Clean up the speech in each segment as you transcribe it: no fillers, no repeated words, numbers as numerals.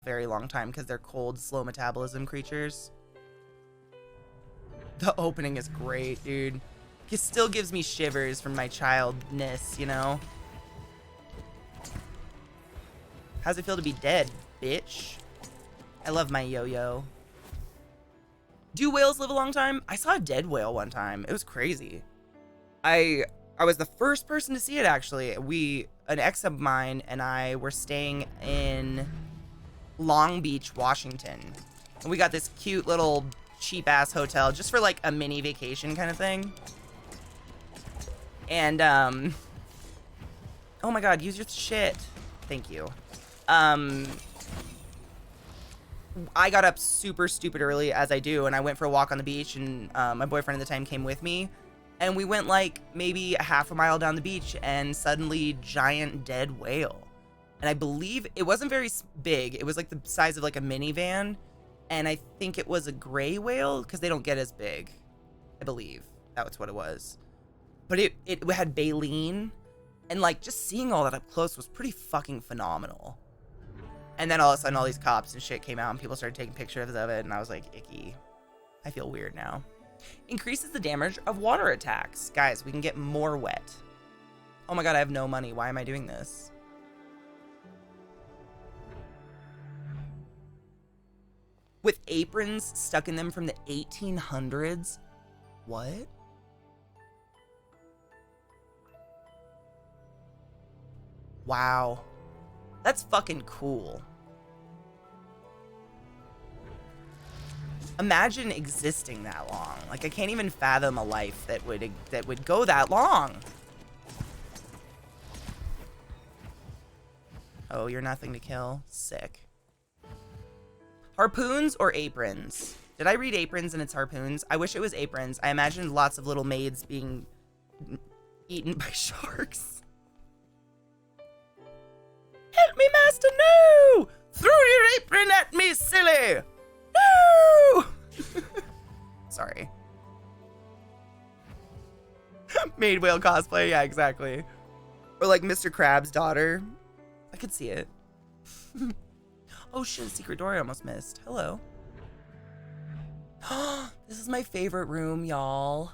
very long time because they're cold, slow metabolism creatures. The opening is great, dude. It still gives me shivers from my childness, you know? How's it feel to be dead, bitch? I love my yo-yo. Do whales live a long time? I saw a dead whale one time. It was crazy. I was the first person to see it, actually. An ex of mine and I were staying in Long Beach, Washington. And we got this cute little cheap-ass hotel just for, like, a mini vacation kind of thing. And, oh my god, use your shit. Thank you. I got up super stupid early, as I do, and I went for a walk on the beach, and my boyfriend at the time came with me, and we went like maybe a half a mile down the beach, and suddenly giant dead whale. And I believe it wasn't very big. It was like the size of like a minivan, and I think it was a gray whale because they don't get as big. I believe that's what it was. But it had baleen, and like just seeing all that up close was pretty fucking phenomenal. And then all of a sudden, all these cops and shit came out, and people started taking pictures of it, and I was like, icky. I feel weird now. Increases the damage of water attacks. Guys, we can get more wet. Oh my god, I have no money. Why am I doing this? With aprons stuck in them from the 1800s? What? Wow. That's fucking cool. Imagine existing that long. Like, I can't even fathom a life that would go that long. Oh, you're nothing to kill. Sick. Harpoons or aprons? Did I read aprons and it's harpoons? I wish it was aprons. I imagined lots of little maids being eaten by sharks. Help me, master, no! Throw your apron at me, silly! No! Sorry. Maid whale cosplay, yeah, exactly. Or like Mr. Krabs' daughter. I could see it. Oh shit, secret door I almost missed. Hello. This is my favorite room, y'all.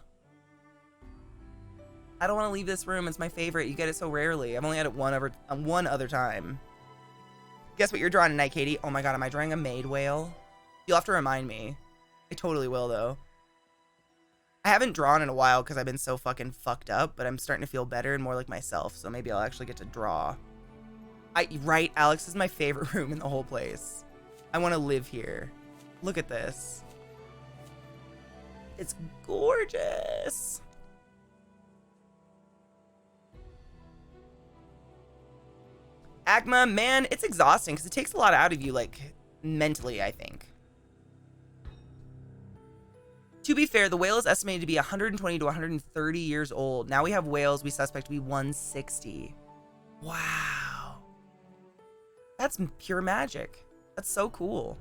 I don't want to leave this room. It's my favorite. You get it so rarely. I've only had it one other time. Guess what you're drawing tonight, Katie? Oh my god, am I drawing a maid whale? You'll have to remind me. I totally will, though. I haven't drawn in a while because I've been so fucking fucked up, but I'm starting to feel better and more like myself, so maybe I'll actually get to draw. Right, Alex, is my favorite room in the whole place. I want to live here. Look at this. It's gorgeous. Agma, man, it's exhausting because it takes a lot out of you, like, mentally, I think. To be fair, the whale is estimated to be 120 to 130 years old. Now we have whales we suspect to be 160. Wow. That's pure magic. That's so cool.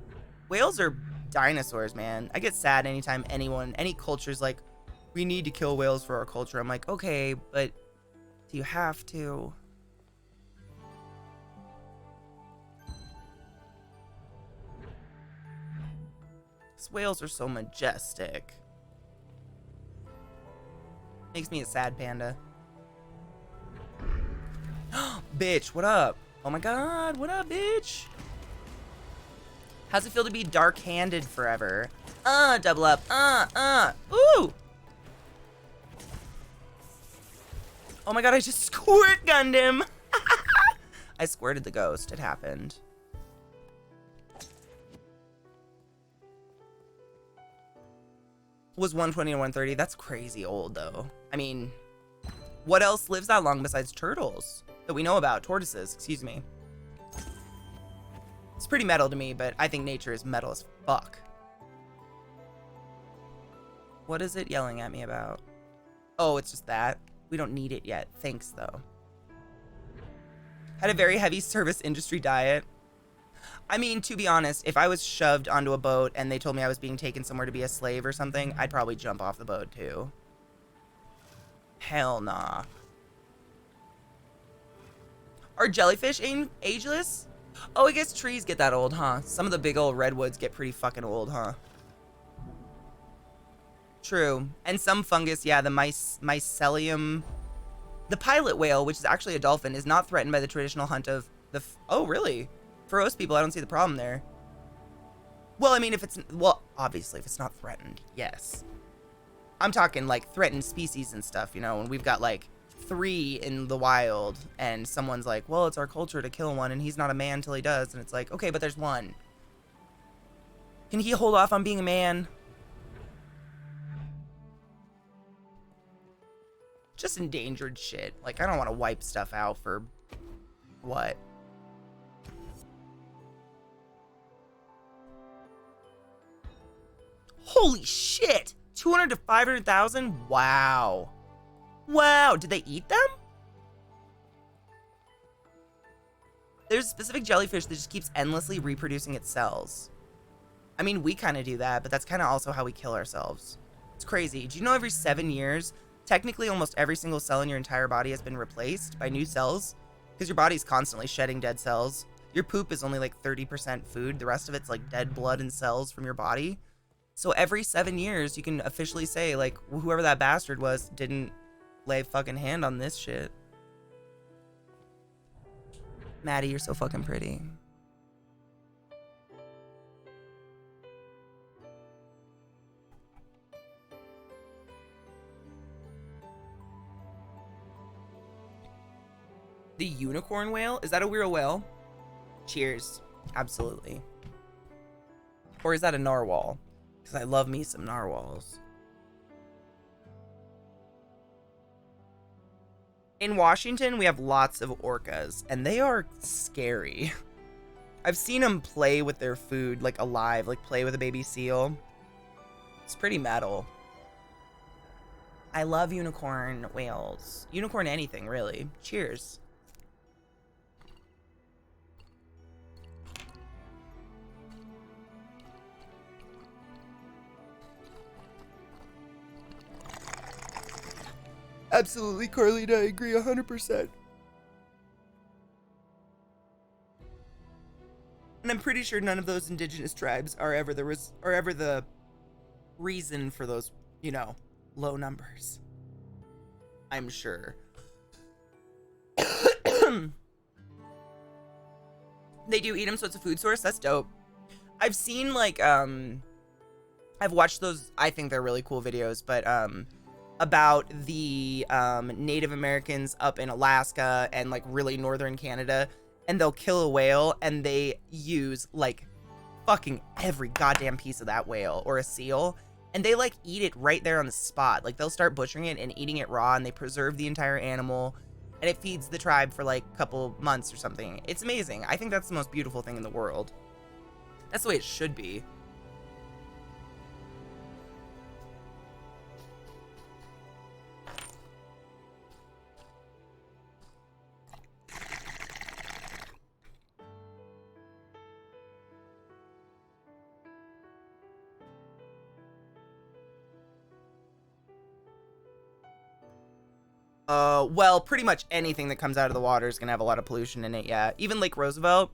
Whales are dinosaurs, man. I get sad anytime any culture's like, we need to kill whales for our culture. I'm like, okay, but do you have to? These whales are so majestic. Makes me a sad panda. Bitch, what up? Oh my god, what up, bitch? How's it feel to be dark-handed forever? Double up. Ooh! Oh my god, I just squirt gunned him! I squirted the ghost. It happened. Was 120 to 130. That's crazy old, though. I mean, what else lives that long besides turtles that we know about? Tortoises, excuse me. It's pretty metal to me, but I think nature is metal as fuck. What is it yelling at me about? Oh, it's just that. We don't need it yet. Thanks, though. Had a very heavy service industry diet. I mean, to be honest, if I was shoved onto a boat and they told me I was being taken somewhere to be a slave or something, I'd probably jump off the boat, too. Hell nah. Are jellyfish ageless? Oh, I guess trees get that old, huh? Some of the big old redwoods get pretty fucking old, huh? True. And some fungus, yeah, the mycelium. The pilot whale, which is actually a dolphin, is not threatened by the traditional hunt of the... Oh, really? For most people, I don't see the problem there. Well, I mean, if it's... Well, obviously, if it's not threatened, yes. I'm talking, like, threatened species and stuff, you know, and we've got, like, 3 in the wild, and someone's like, well, it's our culture to kill one, and he's not a man till he does, and it's like, okay, but there's one. Can he hold off on being a man? Just endangered shit. Like, I don't want to wipe stuff out for... What? Holy shit! 200 to 500,000? Wow. Wow, did they eat them? There's a specific jellyfish that just keeps endlessly reproducing its cells. I mean, we kind of do that, but that's kind of also how we kill ourselves. It's crazy. Do you know every 7 years, technically almost every single cell in your entire body has been replaced by new cells? Because your body's constantly shedding dead cells. Your poop is only like 30% food. The rest of it's like dead blood and cells from your body. So every 7 years, you can officially say, like, whoever that bastard was didn't lay a fucking hand on this shit. Maddie, you're so fucking pretty. The unicorn whale? Is that a real whale? Cheers. Absolutely. Or is that a narwhal? Because I love me some narwhals. In Washington, we have lots of orcas, and they are scary. I've seen them play with their food, like alive, like play with a baby seal. It's pretty metal. I love unicorn whales. Unicorn anything, really. Cheers. Absolutely, Carlita, I agree 100%. And I'm pretty sure none of those indigenous tribes are ever the reason for those, you know, low numbers. I'm sure. They do eat them, so it's a food source. That's dope. I've seen, like, I've watched those, I think they're really cool videos, but, about the Native Americans up in Alaska and like really northern Canada, and they'll kill a whale and they use like fucking every goddamn piece of that whale or a seal, and they like eat it right there on the spot. Like they'll start butchering it and eating it raw, and they preserve the entire animal, and it feeds the tribe for like a couple months or something. It's amazing. I think that's the most beautiful thing in the world. That's the way it should be. Well, pretty much anything that comes out of the water is gonna have a lot of pollution in it, yeah. Even Lake Roosevelt,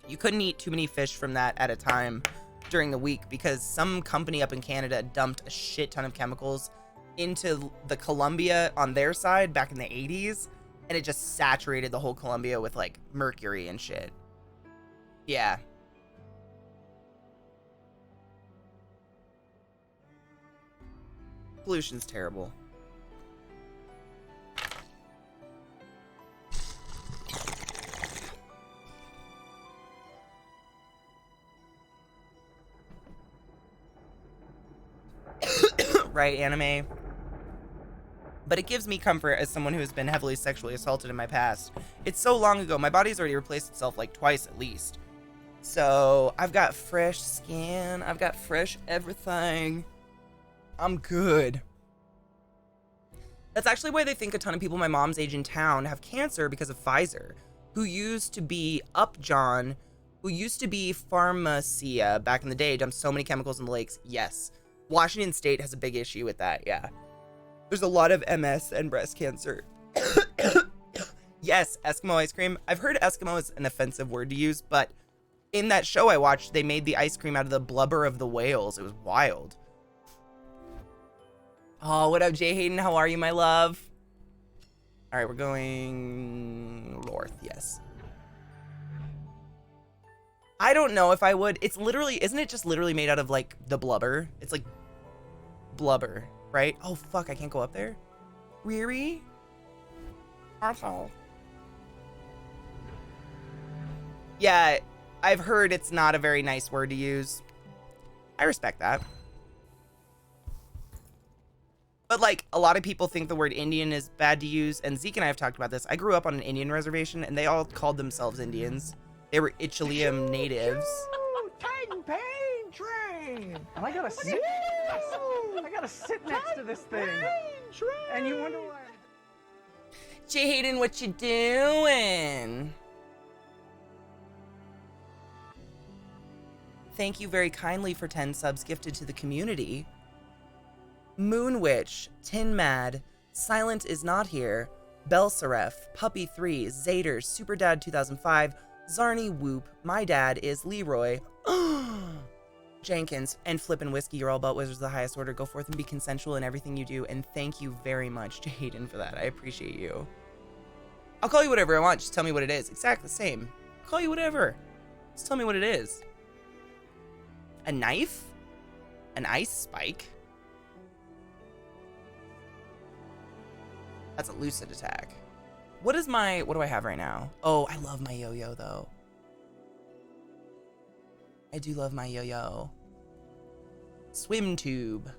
you couldn't eat too many fish from that at a time during the week because some company up in Canada dumped a shit ton of chemicals into the Columbia on their side back in the 80s, and it just saturated the whole Columbia with, like, mercury and shit. Yeah. Pollution's terrible. Right, anime? But it gives me comfort as someone who has been heavily sexually assaulted in my past. It's so long ago, my body's already replaced itself like twice at least. So, I've got fresh skin, I've got fresh everything. I'm good. That's actually why they think a ton of people my mom's age in town have cancer because of Pfizer, who used to be Upjohn, who used to be Pharmacia back in the day, dumped so many chemicals in the lakes. Yes. Washington State has a big issue with that, yeah. There's a lot of MS and breast cancer Yes, Eskimo ice cream. I've heard Eskimo is an offensive word to use, but in that show I watched, they made the ice cream out of the blubber of the whales. It was wild. Oh, what up, Jay Hayden? How are you, my love? All right, we're going north, yes. I don't know if I would. It's literally, isn't it just literally made out of like the blubber? It's like blubber, right? Oh, fuck, I can't go up there? Riri? Awful. Yeah, I've heard it's not a very nice word to use. I respect that. But like, a lot of people think the word Indian is bad to use, and Zeke and I have talked about this. I grew up on an Indian reservation, and they all called themselves Indians. They were Ichilium natives. Titan pain train! And I gotta sit next to this thing. And you wonder why. Jay Hayden, what you doing? Thank you very kindly for 10 subs gifted to the community. Moon Witch, Tin Mad, Silent is not here, Belseref, Puppy 3, Zader, Super Dad 2005, Zarny Whoop, My Dad is Leroy, Jenkins, and Flippin' Whiskey. You're all about wizards of the highest order. Go forth and be consensual in everything you do, and thank you very much, Jaden, for that. I appreciate you. I'll call you whatever I want. Just tell me what it is. Exactly the same. I'll call you whatever. Just tell me what it is. A knife? An ice spike? That's a lucid attack. What do I have right now? Oh, I love my yo-yo though. I do love my yo-yo. Swim tube.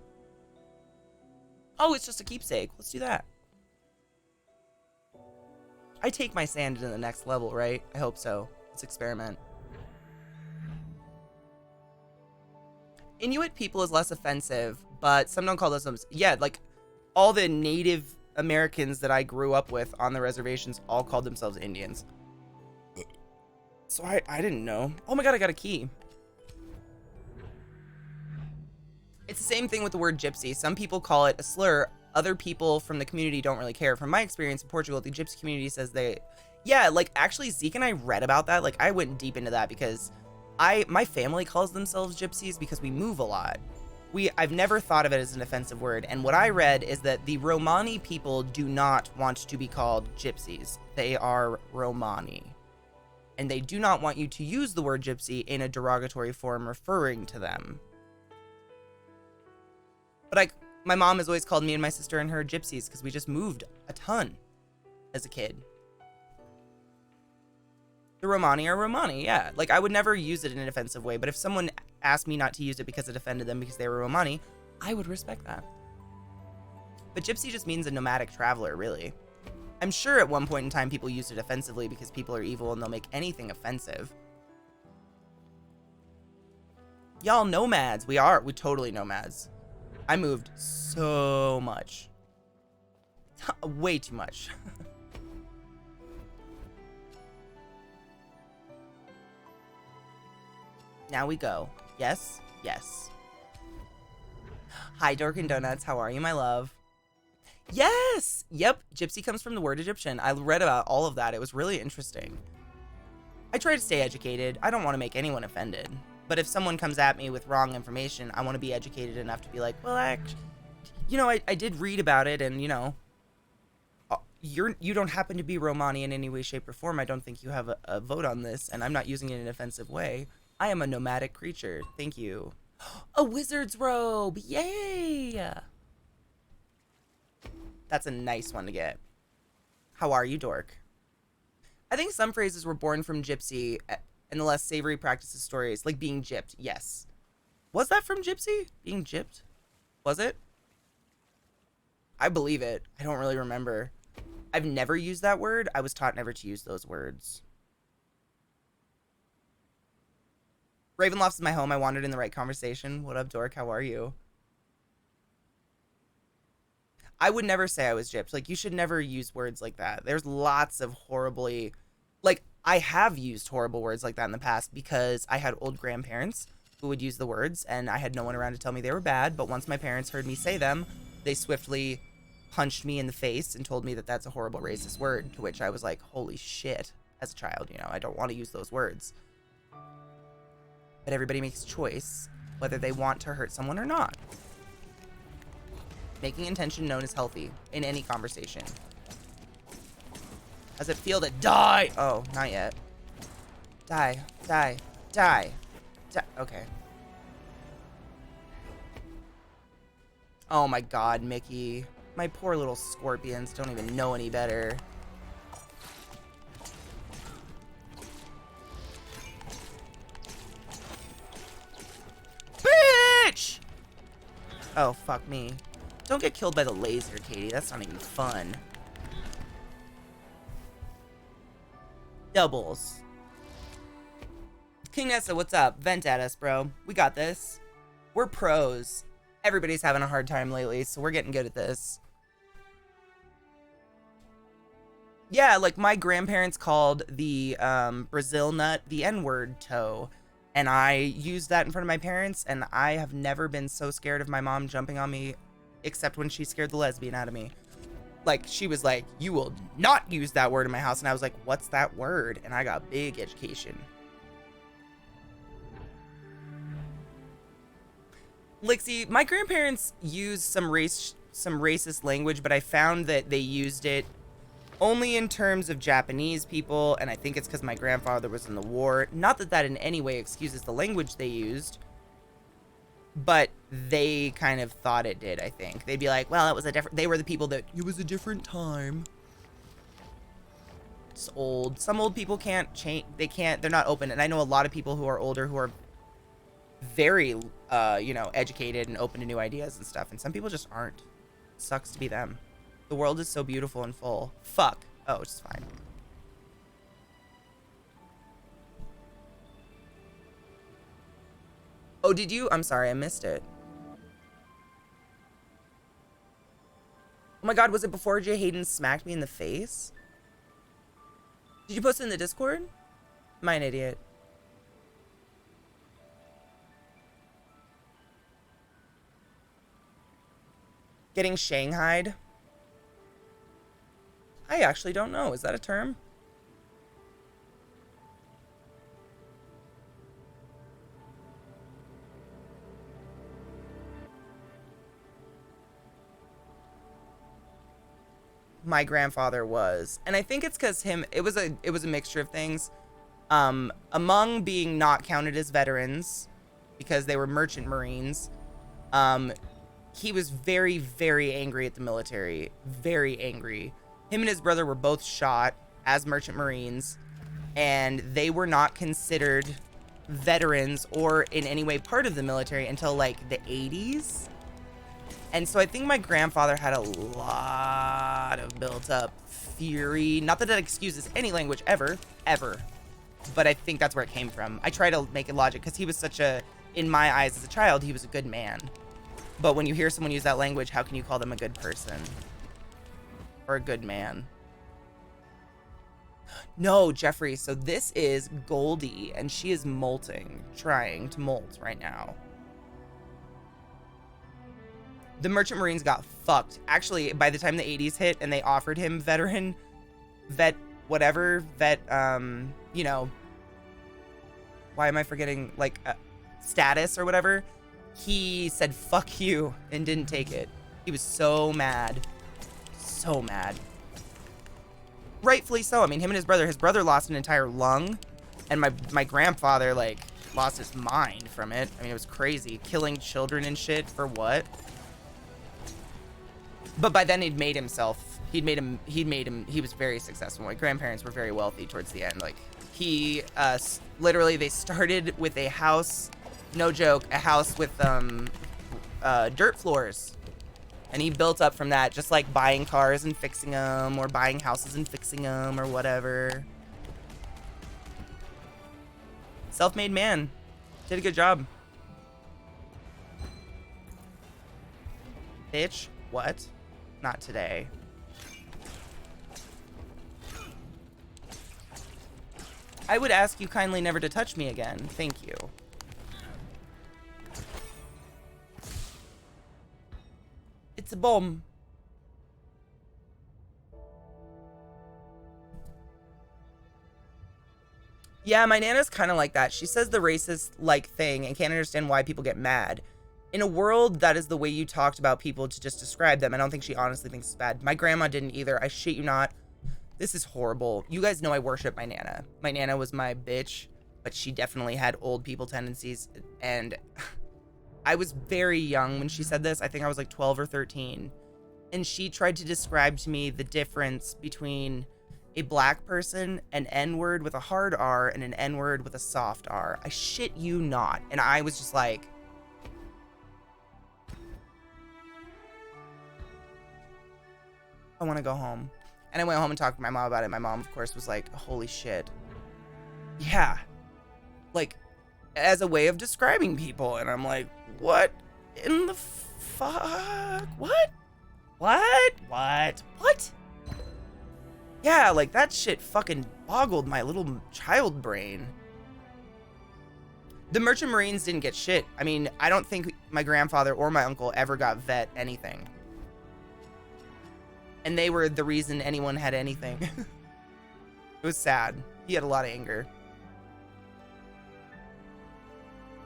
Oh, it's just a keepsake. Let's do that. I take my sand to the next level, right? I hope so. Let's experiment. Inuit people is less offensive, but some don't call those. Yeah, like all the Native Americans that I grew up with on the reservations all called themselves Indians. So I didn't know. Oh my god, I got a key. It's the same thing with the word gypsy. Some people call it a slur. Other people from the community don't really care. From my experience in Portugal, the gypsy community says yeah, like actually Zeke and I read about that. Like I went deep into that because my family calls themselves gypsies because we move a lot. I've never thought of it as an offensive word, and what I read is that the Romani people do not want to be called gypsies. They are Romani. And they do not want you to use the word gypsy in a derogatory form referring to them. But my mom has always called me and my sister and her gypsies because we just moved a ton as a kid. The Romani are Romani, yeah. Like, I would never use it in an offensive way, but if someone asked me not to use it because it offended them because they were Romani, I would respect that. But gypsy just means a nomadic traveler, really. I'm sure at one point in time people used it offensively because people are evil and they'll make anything offensive. Y'all nomads. We totally nomads. I moved so much. Way too much. Now we go. Yes? Yes. Hi, Dork and Donuts. How are you, my love? Yes! Yep, gypsy comes from the word Egyptian. I read about all of that. It was really interesting. I try to stay educated. I don't want to make anyone offended. But if someone comes at me with wrong information, I want to be educated enough to be like, well, actually, you know, I did read about it, and, you know, you don't happen to be Romani in any way, shape, or form. I don't think you have a vote on this, and I'm not using it in an offensive way. I am a nomadic creature. Thank you. A wizard's robe. Yay! That's a nice one to get. How are you, Dork? I think some phrases were born from gypsy and the less savory practices stories, like being gypped. Yes. Was that from gypsy? Being gypped? Was it? I believe it. I don't really remember. I've never used that word. I was taught never to use those words. Ravenloft is my home. I wandered in the right conversation. What up, Dork? How are you? I would never say I was gypped. Like, you should never use words like that. There's lots of horribly... Like, I have used horrible words like that in the past because I had old grandparents who would use the words, and I had no one around to tell me they were bad, but once my parents heard me say them, they swiftly punched me in the face and told me that that's a horrible racist word, to which I was like, holy shit, as a child, you know, I don't want to use those words. But everybody makes a choice whether they want to hurt someone or not. Making intention known as healthy in any conversation. How's it feel to die? Oh, not yet. Die, die, die, die. Okay. Oh my god, Mickey. My poor little scorpions don't even know any better. Bitch! Oh, fuck me. Don't get killed by the laser, Katie. That's not even fun. Doubles. King Nessa, what's up? Vent at us, bro. We got this. We're pros. Everybody's having a hard time lately, so we're getting good at this. Yeah, like my grandparents called the Brazil nut the N-word toe. And I used that in front of my parents, and I have never been so scared of my mom jumping on me, except when she scared the lesbian out of me. Like, she was like, you will not use that word in my house. And I was like, what's that word? And I got big education. Lixie, my grandparents used some racist language, but I found that they used it only in terms of Japanese people, and I think it's because my grandfather was in the war. Not that that in any way excuses the language they used, but they kind of thought it did, I think. They'd be like, well, it was a different... They were the people that... It was a different time. It's old. Some old people can't change... They can't... They're not open. And I know a lot of people who are older who are very, you know, educated and open to new ideas and stuff. And some people just aren't. It sucks to be them. The world is so beautiful and full. Fuck. Oh, it's fine. Oh, did you? I'm sorry, I missed it. Oh my god, was it before Jay Hayden smacked me in the face? Did you post it in the Discord? Am I an idiot? Getting shanghaied? I actually don't know. Is that a term? My grandfather was, and I think it's because it was a mixture of things. Among being not counted as veterans because they were merchant marines, he was very, very angry at the military. Very angry. Him and his brother were both shot as merchant marines, and they were not considered veterans or in any way part of the military until like the 80s. And so I think my grandfather had a lot of built up fury. Not that that excuses any language ever, but I think that's where it came from. I try to make it logic because he was such a, in my eyes as a child, he was a good man. But when you hear someone use that language, how can you call them a good person? Or a good man? No, Jeffrey, so this is Goldie, and she is molting, trying to molt right now. The Merchant Marines got fucked. Actually, by the time the 80s hit and they offered him vet, you know, why am I forgetting, like, status or whatever, he said, fuck you, and didn't take it. He was so mad. So mad. Rightfully so. I mean, him and his brother lost an entire lung, and my grandfather, like, lost his mind from it. I mean, it was crazy. Killing children and shit for what? But by then he'd made himself, he was very successful. My grandparents were very wealthy towards the end. Like, he, literally, they started with a house, no joke, a house with, dirt floors. And he built up from that, just like buying cars and fixing them, or buying houses and fixing them, or whatever. Self-made man. Did a good job. Bitch, what? Not today. I would ask you kindly never to touch me again. Thank you. It's a bomb. Yeah, my Nana's kind of like that. She says the racist like thing and can't understand why people get mad. In a world that is the way you talked about people to just describe them, I don't think she honestly thinks it's bad. My grandma didn't either. I shit you not. This is horrible. You guys know I worship my Nana. My Nana was my bitch, but she definitely had old people tendencies. And I was very young when she said this. I think I was like 12 or 13. And she tried to describe to me the difference between a black person, an N-word with a hard R, and an N-word with a soft R. I shit you not. And I was just like, I want to go home. And I went home and talked to my mom about it. My mom, of course, was like, holy shit. Yeah. Like, as a way of describing people. And I'm like, what in the fuck? What? What? Yeah, like, that shit fucking boggled my little child brain. The Merchant Marines didn't get shit. I mean, I don't think my grandfather or my uncle ever got vet anything. And they were the reason anyone had anything. It was sad. He had a lot of anger.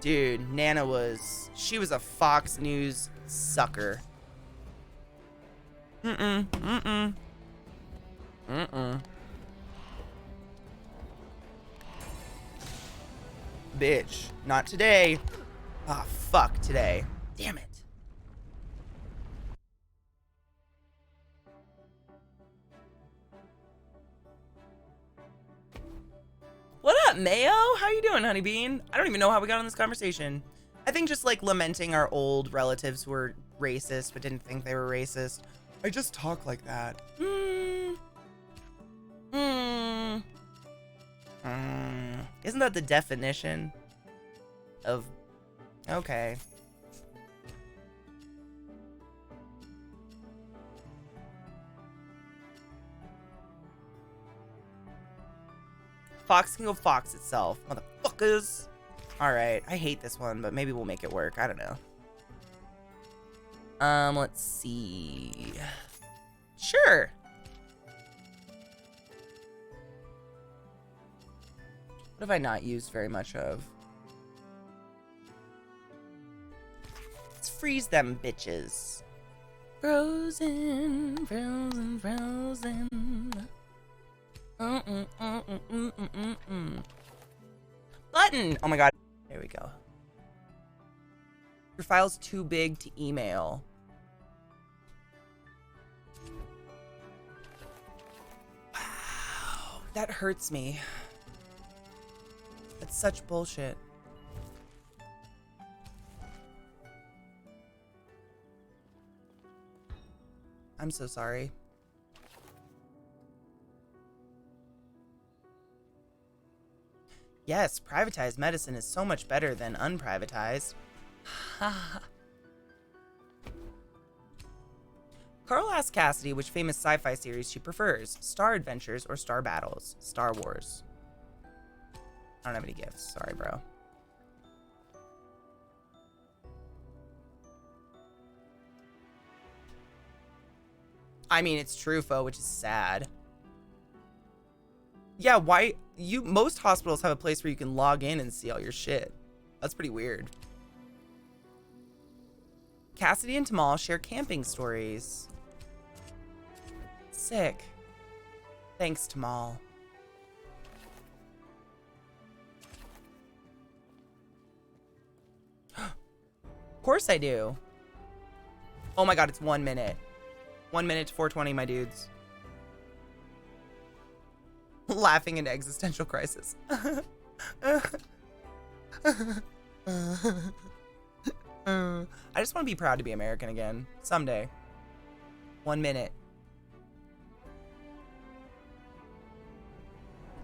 Dude, Nana she was a Fox News sucker. Mm-mm. Bitch, not today. Ah, fuck today. Damn it. What up, Mayo? How you doing, honeybean? I don't even know how we got on this conversation. I think just like lamenting our old relatives who were racist but didn't think they were racist. I just talk like that. Isn't that the definition of... Okay. Fox can go Fox itself, motherfuckers. Alright, I hate this one, but maybe we'll make it work. I don't know. Let's see. Sure. What have I not used very much of? Let's freeze them bitches. Frozen. Button! Oh my god. There we go. Your file's too big to email. Wow. That hurts me. That's such bullshit. I'm so sorry. Yes, privatized medicine is so much better than unprivatized. Carl asked Cassidy which famous sci-fi series she prefers, Star Adventures or Star Battles? Star Wars. I don't have any gifts. Sorry, bro. I mean, it's Truffaut, which is sad. Yeah, why? Most hospitals have a place where you can log in and see all your shit. That's pretty weird. Cassidy and Tamal share camping stories. Sick. Thanks, Tamal. Of course I do. Oh my god, it's 1 minute. 1 minute to 4:20, my dudes. Laughing into existential crisis. I just want to be proud to be American again. Someday. 1 minute.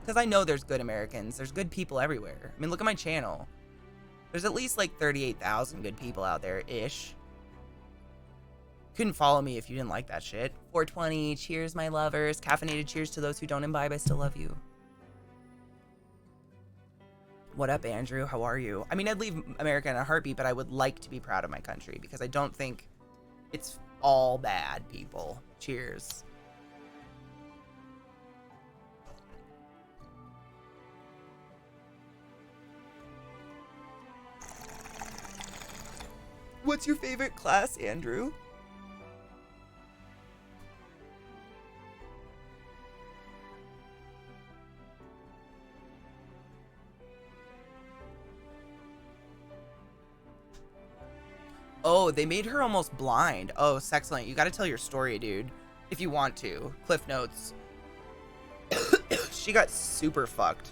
Because I know there's good Americans. There's good people everywhere. I mean, look at my channel. There's at least like 38,000 good people out there-ish. Couldn't follow me if you didn't like that shit. 420, cheers, my lovers. Caffeinated cheers to those who don't imbibe. I still love you. What up, Andrew? How are you? I mean, I'd leave America in a heartbeat, but I would like to be proud of my country because I don't think it's all bad, people. Cheers. What's your favorite class, Andrew? Oh, they made her almost blind. Oh, Sexcellent. You gotta tell your story, dude. If you want to. Cliff notes. She got super fucked.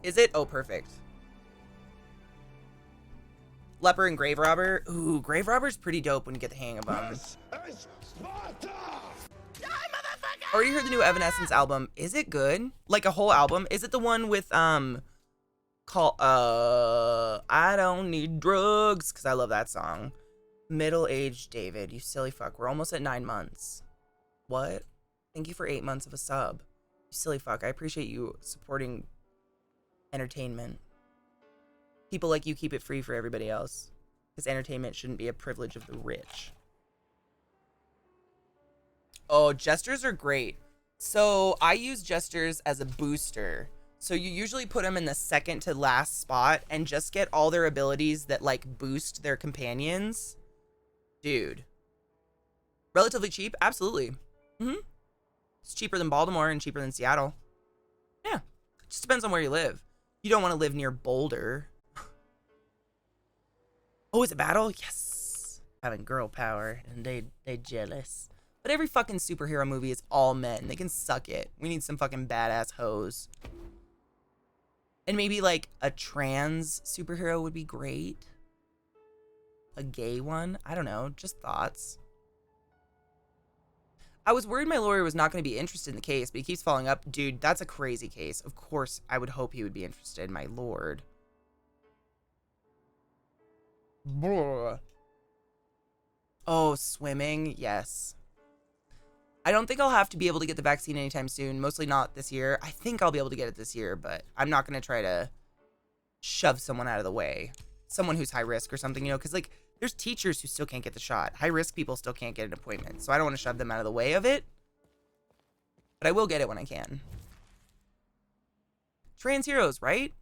Is it? Oh, perfect. Leper and Grave Robber. Ooh, Grave Robber's pretty dope when you get the hang of them. Already heard the new Evanescence album. Is it good? Like a whole album? Is it the one with called I Don't Need Drugs? Because I love that song. Middle-aged David, you silly fuck. We're almost at 9 months. What? Thank you for 8 months of a sub. You silly fuck. I appreciate you supporting entertainment. People like you keep it free for everybody else. Because entertainment shouldn't be a privilege of the rich. Oh, gestures are great. So I use gestures as a booster. So you usually put them in the second to last spot and just get all their abilities that like boost their companions. Dude. Relatively cheap? Absolutely. It's cheaper than Baltimore and cheaper than Seattle. Yeah. It just depends on where you live. You don't want to live near Boulder. Oh, is it battle? Yes. Having girl power and they jealous. But every fucking superhero movie is all men. They can suck it. We need some fucking badass hoes. And maybe like a trans superhero would be great. A gay one? I don't know. Just thoughts. I was worried my lawyer was not going to be interested in the case, but he keeps following up. Dude, that's a crazy case. Of course, I would hope he would be interested, my lord. Brr. Oh, swimming? Yes. I don't think I'll have to be able to get the vaccine anytime soon. Mostly not this year. I think I'll be able to get it this year, but I'm not going to try to shove someone out of the way. Someone who's high risk or something, you know, because like there's teachers who still can't get the shot. High risk people still can't get an appointment. So I don't want to shove them out of the way of it. But I will get it when I can. Trans heroes, right?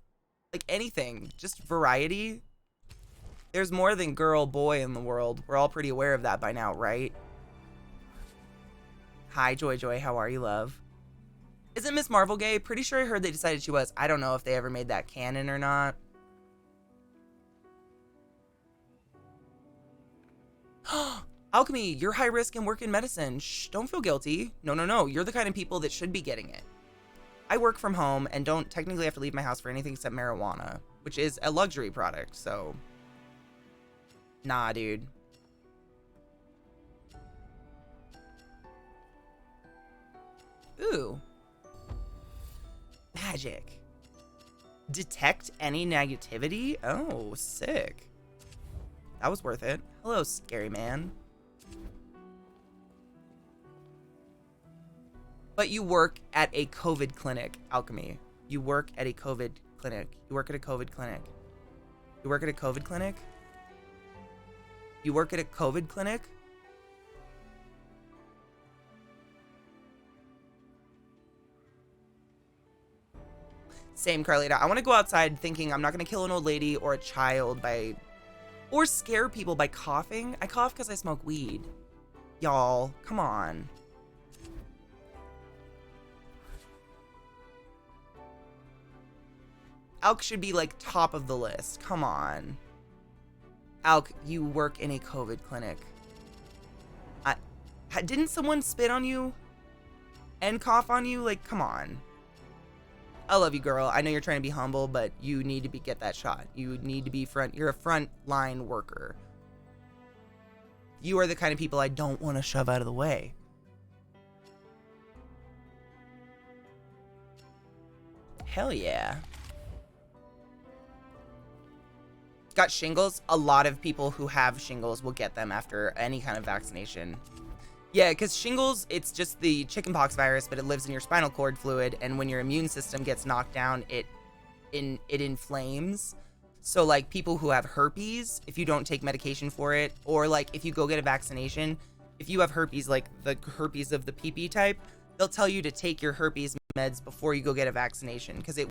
Like anything. Just variety. There's more than girl, boy in the world. We're all pretty aware of that by now, right? Hi, Joy Joy. How are you, love? Isn't Miss Marvel gay? Pretty sure I heard they decided she was. I don't know if they ever made that canon or not. Alchemy, you're high risk and work in medicine. Shh, don't feel guilty. No, no, no. You're the kind of people that should be getting it. I work from home and don't technically have to leave my house for anything except marijuana, which is a luxury product, so... Nah, dude. Ooh. Magic. Detect any negativity? Oh, sick. That was worth it. Hello, scary man. But you work at a COVID clinic, Alchemy. You work at a COVID clinic. You work at a COVID clinic. You work at a COVID clinic? You work at a COVID clinic? Same, Carlita. I want to go outside thinking I'm not going to kill an old lady or a child by... Or scare people by coughing. I cough because I smoke weed. Y'all, come on. Alk should be like top of the list. Come on. Alk, you work in a COVID clinic. Didn't someone spit on you and cough on you? Like, come on. I love you, girl. I know you're trying to be humble, but you need to get that shot. You need to be you're a front line worker. You are the kind of people I don't want to shove out of the way. Hell yeah. Got shingles? A lot of people who have shingles will get them after any kind of vaccination. Yeah, because shingles, it's just the chickenpox virus, but it lives in your spinal cord fluid, and when your immune system gets knocked down, it inflames. So, like, people who have herpes, if you don't take medication for it, or, like, if you go get a vaccination, if you have herpes, like the herpes of the pee-pee type, they'll tell you to take your herpes meds before you go get a vaccination, because it